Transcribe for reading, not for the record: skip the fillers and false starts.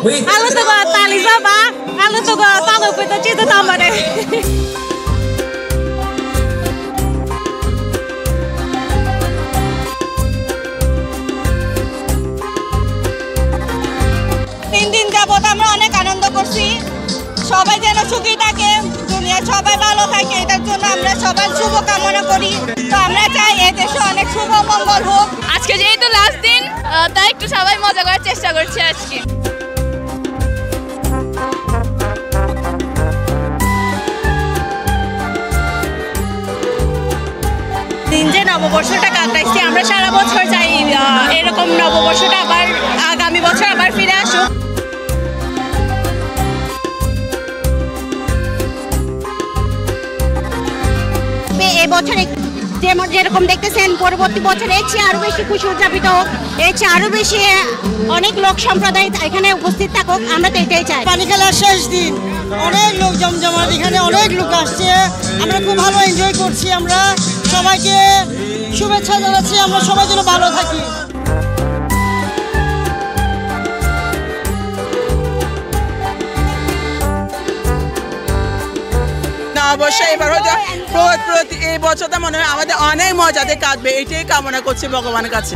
Halo to go Taliza ba? Halo to go talo pito chito tamare. তিন যাবত আমরা অনেক আনন্দ করছি সবাই যেন সুখী থাকে দুনিয়া সবাই ভালো থাকে এটার জন্য আমরা সবার শুভ কামনা করি তো আমরা চাই এই দেশে অনেক শুভ মঙ্গল হোক আজকে যেহেতু লাস্ট দিন তাই একটু সবাই মজা করার চেষ্টা করছি আজকে দিন যে নববর্ষটা কাটাইছি আমরা সারা বছর চাই এরকম নববর্ষটা আবার আগামী বছর আবার ফিরে আসুক এই বছরে যেরকম দেখতেছেন পরবর্তী বছরে এর চেয়ে আরো বেশি খুশি উদযাপিত হোক এর চেয়ে আরো বেশি অনেক লোক সম্প্রদায় এখানে উপস্থিত থাকুক আমরা তো এটাই চাই পানি খেলার শেষ দিন অনেক লোক জমজমাট এখানে অনেক লোক আসছে আমরা খুব ভালো এনজয় করছি আমরা সবাইকে শুভেচ্ছা জানাচ্ছি আমরা সবাই যেন ভালো থাকি অবশ্যই এবার হয়তো এই বছরটা মনে হয় আমাদের অনেক মজাতে কাটবে এটাই কামনা করছি ভগবানের কাছে।